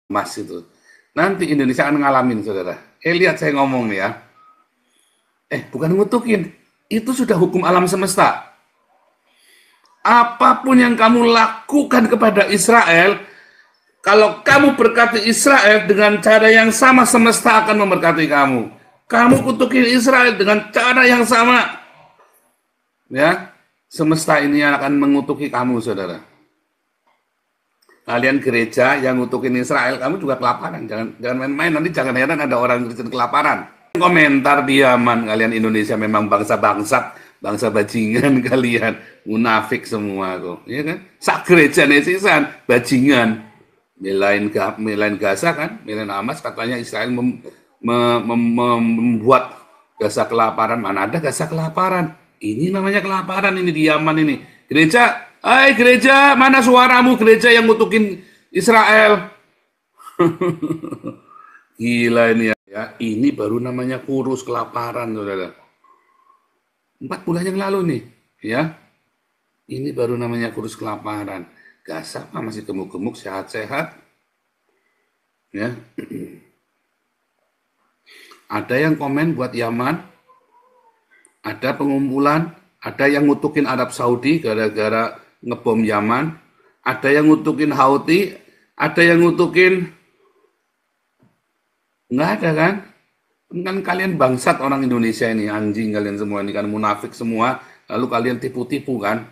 Mas itu. Nanti Indonesia akan ngalamin, saudara. Lihat saya ngomong nih ya. Bukan ngutukin. Itu sudah hukum alam semesta. Apapun yang kamu lakukan kepada Israel, kalau kamu berkati Israel dengan cara yang sama, semesta akan memberkati kamu. Kamu kutukin Israel dengan cara yang sama, ya, semesta ini akan mengutuki kamu, saudara. Kalian gereja yang ngutukin Israel, kamu juga kelaparan. Jangan main-main, nanti jangan heran ada orang Kristen kelaparan. Komentar diaman, kalian Indonesia memang bangsa bangsat, bangsa bajingan kalian, munafik semua kok, ya kan? Sak gereja nesisan bajingan, melain Gaza kan, melain Hamas, katanya Israel membuat Gaza kelaparan. Mana ada Gaza kelaparan? Ini namanya kelaparan, ini di Yaman ini. Gereja, hai gereja, mana suaramu gereja yang ngutukin Israel? Gila ini ya. Ini baru namanya kurus kelaparan, saudara. 4 bulan yang lalu nih, ya. Ini baru namanya kurus kelaparan. Gaza masih gemuk-gemuk, sehat-sehat. Ya. Ada yang komen buat Yaman, ada pengumpulan, ada yang ngutukin Arab Saudi gara-gara ngebom Yaman, ada yang ngutukin Houthi, ada yang ngutukin, nggak ada kan? Kan kalian bangsat orang Indonesia ini, anjing kalian semua ini kan, munafik semua, lalu kalian tipu-tipu kan?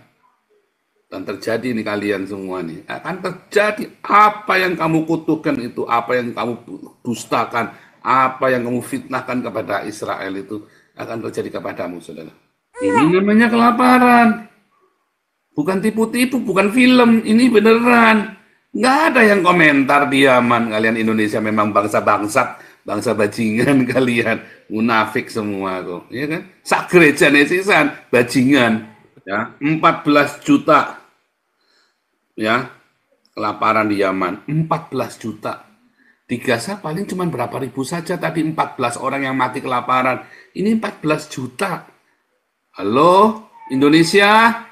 Dan terjadi nih kalian semua nih, akan terjadi apa yang kamu kutukan itu, apa yang kamu dustakan, apa yang kamu fitnahkan kepada Israel itu akan terjadi kepadamu, saudara. Ini namanya kelaparan, bukan tipu-tipu, bukan film, ini beneran. Nggak ada yang komentar diaman, kalian Indonesia memang bangsa bangsat, bangsa bajingan kalian, munafik semua kok, ya kan? Sak gereja nesisan bajingan, ya, 14 juta, ya, kelaparan di Yaman, 14 juta. Di Gaza paling cuma berapa ribu saja, tadi 14 orang yang mati kelaparan. Ini 14 juta. Halo, Indonesia?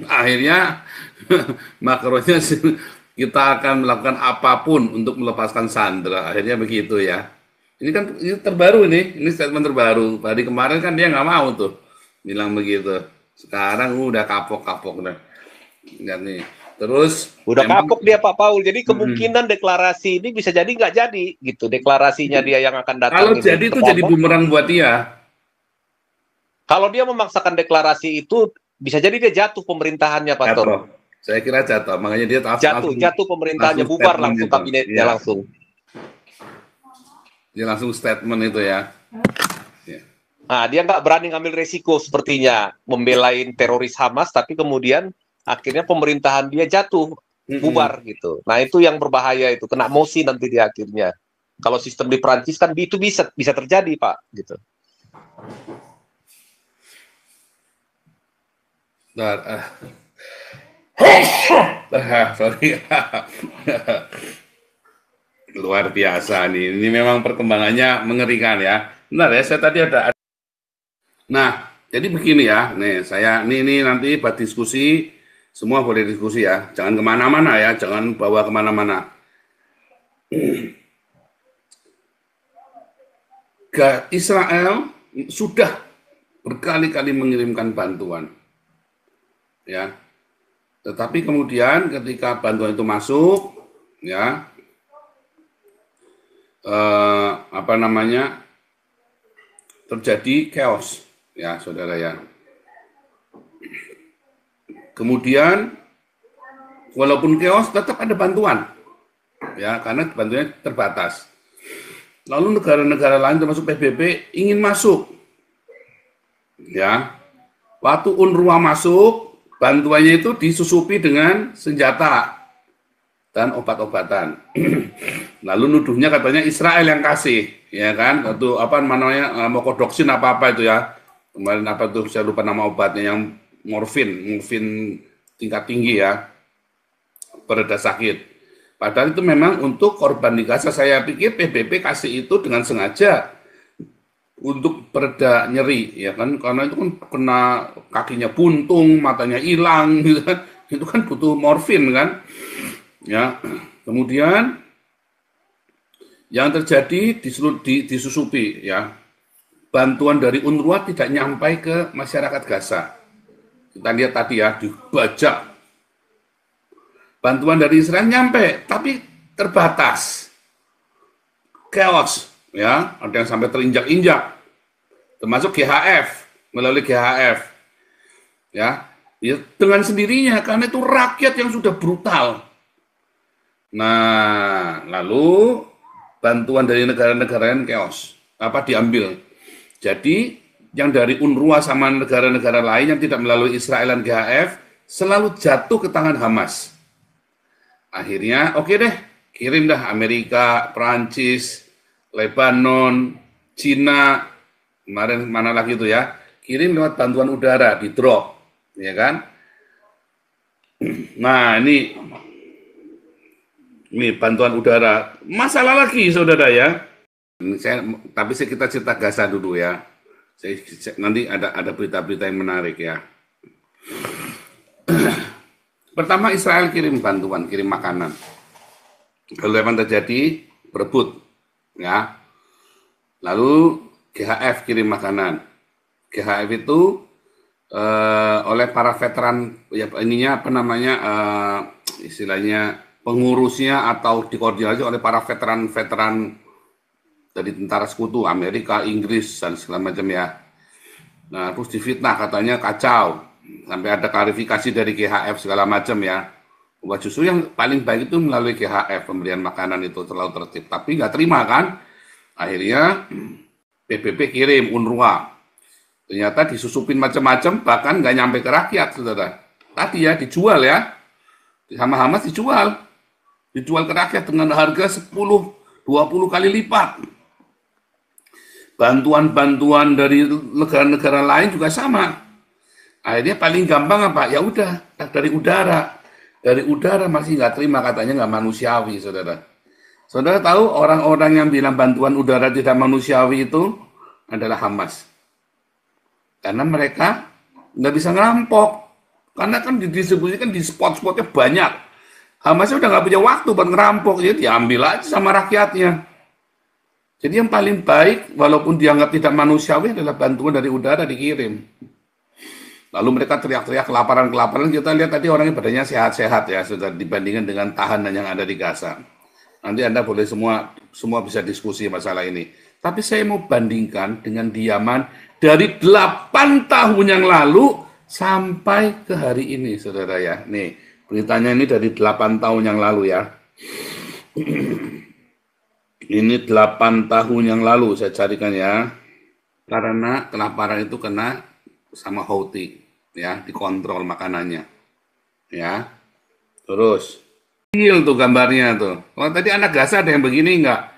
Akhirnya makronya kita akan melakukan apapun untuk melepaskan Sandra. Akhirnya begitu ya. Ini kan ini terbaru ini statement terbaru. Tadi kemarin kan dia nggak mau tuh bilang begitu. Sekarang udah kapok-kapok dah. Dan nih. Terus udah kapok dia Pak Paul. Jadi kemungkinan deklarasi ini bisa jadi nggak jadi gitu. Deklarasinya dia yang akan datang. Kalau jadi itu jadi bumerang buat dia. Kalau dia memaksakan deklarasi itu bisa jadi dia jatuh pemerintahannya, Pastor. Jatuh. Saya kira jatuh, makanya dia jatuh pemerintahannya, bubar langsung kabinetnya ya. Langsung. Dia langsung statement itu ya. Nah, dia nggak berani ngambil resiko sepertinya membelain teroris Hamas, tapi kemudian akhirnya pemerintahan dia jatuh, bubar gitu. Nah itu yang berbahaya itu, kena mosi nanti di akhirnya. Kalau sistem di Perancis kan itu bisa terjadi Pak, gitu. Sorry. Luar biasa nih. Ini memang perkembangannya mengerikan ya. Benar ya, saya tadi ada. Nah, jadi begini ya. Nih, saya ini nanti buat diskusi, semua boleh diskusi ya. Jangan kemana-mana ya, jangan bawa kemana-mana. Israel sudah berkali-kali mengirimkan bantuan. Ya, tetapi kemudian ketika bantuan itu masuk, ya, terjadi chaos, ya, saudara ya. Kemudian, walaupun chaos, tetap ada bantuan, ya, karena bantuannya terbatas. Lalu negara-negara lain termasuk PBB ingin masuk, ya. Waktu UNRWA masuk, bantuannya itu disusupi dengan senjata dan obat-obatan. Lalu nuduhnya katanya Israel yang kasih, ya kan? Atau apa namanya, mokodoksin apa-apa itu ya. Kemarin apa tuh, saya lupa nama obatnya, yang morfin tingkat tinggi ya, pereda sakit. Padahal itu memang untuk korban di Gaza. Saya pikir PBB kasih itu dengan sengaja untuk pereda nyeri, ya kan? Karena itu kan kena kakinya buntung, matanya hilang, gitu kan? Itu kan butuh morfin kan? Ya. Kemudian yang terjadi disusupi, ya. Bantuan dari UNRWA tidak nyampai ke masyarakat Gaza. Kita lihat tadi ya, dibajak. Bantuan dari Israel nyampe, tapi terbatas. Chaos, ya, ada yang sampai terinjak-injak, termasuk GHF, melalui GHF, ya, dengan sendirinya, karena itu rakyat yang sudah brutal. Nah, lalu bantuan dari negara-negara yang chaos, diambil. Jadi, yang dari UNRWA sama negara-negara lain yang tidak melalui Israel dan GHF, selalu jatuh ke tangan Hamas. Akhirnya, oke deh, kirim dah Amerika, Prancis, Lebanon, Cina, kemarin mana lagi itu ya, kirim lewat bantuan udara, di drop, ya kan? Nah, ini bantuan udara. Masalah lagi, saudara ya. Tapi kita cerita Gaza dulu ya. Nanti ada berita-berita yang menarik ya. Pertama Israel kirim bantuan, kirim makanan. Lalu apa yang terjadi? Berebut, ya. Lalu GHF kirim makanan. GHF itu oleh para veteran, ya ininya apa namanya, istilahnya pengurusnya atau dikoordinasi oleh para veteran dari tentara sekutu Amerika, Inggris dan segala macam ya. Nah, terus difitnah katanya kacau. Sampai ada klarifikasi dari GHF segala macam ya. Wah, justru yang paling baik itu melalui GHF, pemberian makanan itu terlalu tertib. Tapi nggak terima kan. Akhirnya PBB kirim UNRWA. Ternyata disusupin macam-macam, bahkan nggak nyampe ke rakyat, saudara. Tadi ya, dijual ya. Sama Hamas dijual. Dijual ke rakyat dengan harga 10-20 kali lipat. Bantuan-bantuan dari negara-negara lain juga sama. Akhirnya paling gampang apa? Ya udah, dari udara. Dari udara masih nggak terima, katanya nggak manusiawi, saudara. Saudara tahu orang-orang yang bilang bantuan udara tidak manusiawi itu adalah Hamas. Karena mereka nggak bisa ngerampok. Karena kan didistribusikan di spot-spotnya banyak. Hamasnya udah nggak punya waktu buat ngerampok, jadi diambil aja sama rakyatnya. Jadi yang paling baik, walaupun dianggap tidak manusiawi, adalah bantuan dari udara dikirim. Lalu mereka teriak-teriak kelaparan-kelaparan, kita lihat tadi orangnya badannya sehat-sehat ya, sudah dibandingkan dengan tahanan yang ada di Gaza. Nanti Anda boleh semua bisa diskusi masalah ini. Tapi saya mau bandingkan dengan diaman dari 8 tahun yang lalu sampai ke hari ini, saudara ya. Nih, beritanya ini dari 8 tahun yang lalu ya. Ini 8 tahun yang lalu saya carikan ya. Karena kelaparan itu kena sama Houthi ya, dikontrol makanannya. Ya. Terus real tuh gambarnya tuh. Kalau tadi anak Gaza ada yang begini enggak?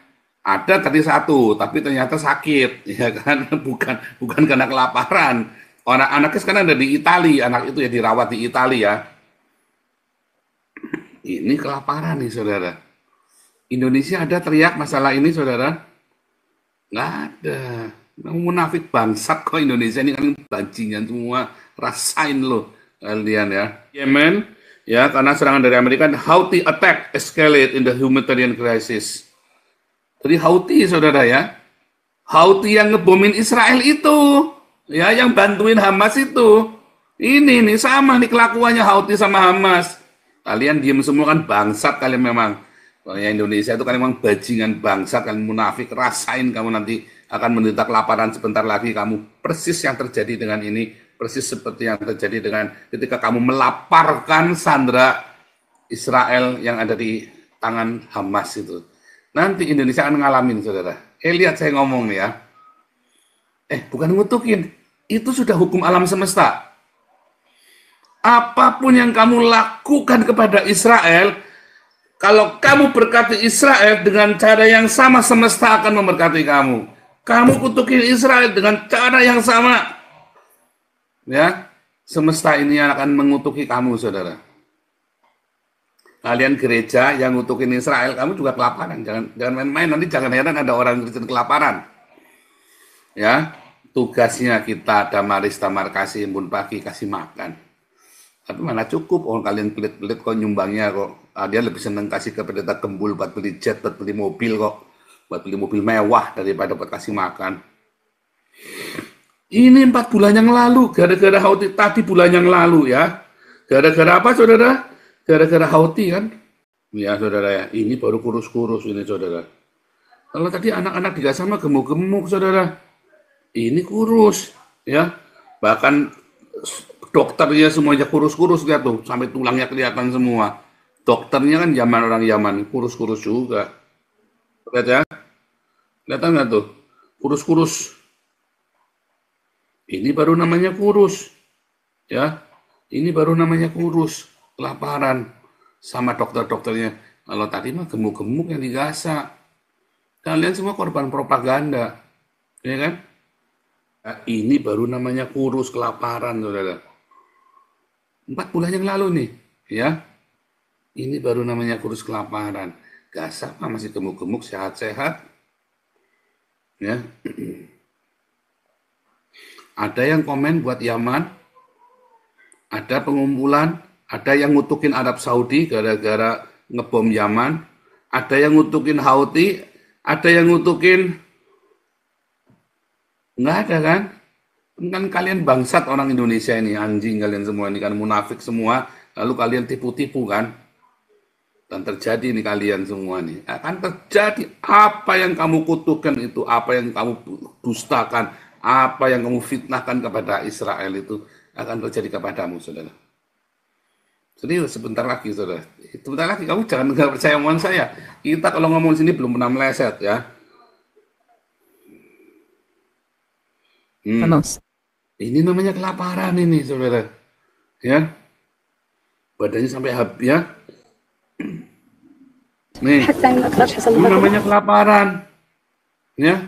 Ada tadi satu, tapi ternyata sakit, ya kan? Bukan karena kelaparan. Orang anaknya sekarang ada di Italia, anak itu ya dirawat di Italia. Ini kelaparan nih, saudara. Indonesia ada teriak masalah ini, saudara? Nggak ada. Munafik bangsat kok Indonesia ini kan bajingan semua. Rasain loh kalian ya. Yemen, ya karena serangan dari Amerika, Houthi attack escalate in the humanitarian crisis. Jadi Houthi, saudara ya. Houthi yang ngebomin Israel itu. Ya, yang bantuin Hamas itu. Ini nih sama nih kelakuannya Houthi sama Hamas. Kalian diem semua kan bangsat kalian memang. Kalau yang Indonesia itu kan memang bajingan bangsat, kalian munafik, rasain kamu nanti akan menderita kelaparan sebentar lagi kamu. Persis yang terjadi dengan ini, persis seperti yang terjadi dengan ketika kamu melaparkan sandera Israel yang ada di tangan Hamas itu. Nanti Indonesia akan ngalamin, saudara. Lihat saya ngomong nih ya. Bukan ngutukin, itu sudah hukum alam semesta. Apapun yang kamu lakukan kepada Israel, kalau kamu berkati Israel dengan cara yang sama, semesta akan memberkati kamu. Kamu kutukin Israel dengan cara yang sama, ya, semesta ini akan mengutuki kamu, saudara. Kalian gereja yang ngutukin Israel, kamu juga kelaparan. Jangan main-main, nanti jangan heran ada orang Kristen kelaparan. Ya, tugasnya kita damaris tamar kasih embun pagi kasih makan. Tapi mana cukup, kalian pelit-pelit kok nyumbangnya kok. Dia lebih seneng kasih ke pendeta Gembul buat beli jet, buat beli mobil kok. Buat beli mobil mewah daripada buat kasih makan. Ini 4 bulan yang lalu, gara-gara Houthi tadi bulan yang lalu ya. Gara-gara apa saudara? Gara-gara Houthi kan? Ya saudara ya, ini baru kurus-kurus ini saudara. Kalau tadi anak-anak di Gaza mah gemuk-gemuk saudara. Ini kurus ya. Bahkan dokternya semuanya kurus-kurus, lihat tuh, sampai tulangnya kelihatan semua. Dokternya kan zaman orang Yaman, kurus-kurus juga. Lihat ya, kelihatan nggak tuh? Kurus-kurus. Ini baru namanya kurus. Ya, ini baru namanya kurus. Kelaparan sama dokter-dokternya. Kalau tadi mah gemuk-gemuk yang di Gaza. Kalian semua korban propaganda. Ya kan? Nah, ini baru namanya kurus, kelaparan, saudara. 4 bulan yang lalu nih, ya. Ini baru namanya kurus, kelaparan. Gaza mah masih gemuk-gemuk, sehat-sehat. Ya. Ada yang komen buat Yaman, ada pengumpulan, ada yang ngutukin Arab Saudi gara-gara ngebom Yaman, ada yang ngutukin Houthi, ada yang ngutukin, nggak ada kan? Kan kalian bangsat orang Indonesia ini, anjing kalian semua ini kan, munafik semua, lalu kalian tipu-tipu kan? Dan terjadi nih kalian semua nih, akan terjadi apa yang kamu kutukan itu, apa yang kamu dustakan, apa yang kamu fitnahkan kepada Israel itu akan terjadi kepadamu, saudara. Serius, sebentar lagi, saudara. Sebentar lagi, kamu jangan nggak percaya omongan saya. Kita kalau ngomong sini belum pernah meleset, ya. Ini namanya kelaparan ini, saudara. Ya, badannya sampai habis, ya. Nih, ini namanya kelaparan. Ya.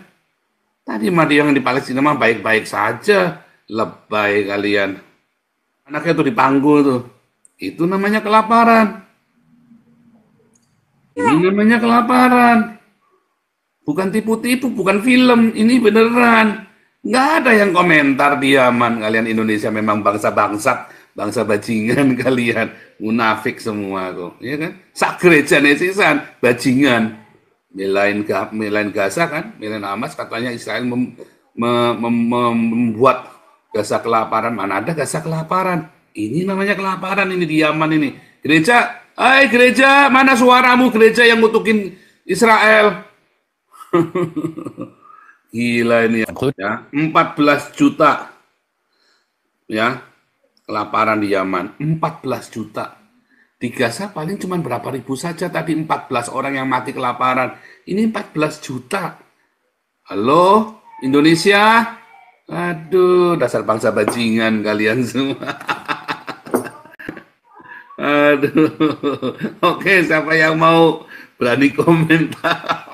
Tadi mah yang di Palestina mah baik-baik saja, lebay kalian. Anaknya tuh dipanggul tuh. Itu namanya kelaparan. Ini namanya kelaparan. Bukan tipu-tipu, bukan film, ini beneran. Nggak ada yang komentar di Yaman. Kalian Indonesia memang bangsa bangsat, bangsa bajingan kalian. Munafik semua kok. Ya kan? Sak gereja nesisan, bajingan. Melain Gaza kan, melain Hamas, katanya Israel membuat Gaza kelaparan. Mana ada Gaza kelaparan? Ini namanya kelaparan ini di Yaman ini. Gereja, gereja, mana suaramu gereja yang ngutukin Israel? Gila ini ya. 14 juta ya kelaparan di Yaman. 14 juta. Di Gaza paling cuma berapa ribu saja, tadi 14 orang yang mati kelaparan. Ini 14 juta. Halo, Indonesia? Aduh, dasar bangsa bajingan kalian semua. Aduh. Oke, siapa yang mau berani komentar?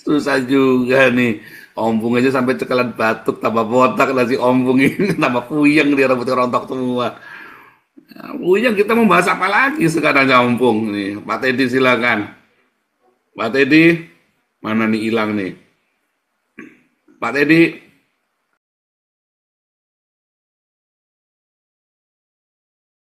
Susah juga nih. Ompung aja sampai cekalan batuk, tambah botak, nasi ompung ini, tambah puyeng dia rambutnya rontok semua. Yang kita membahas apa lagi sekarang Ompung nih? Pak Teddy silakan. Pak Teddy, mana nih hilang nih? Pak Teddy.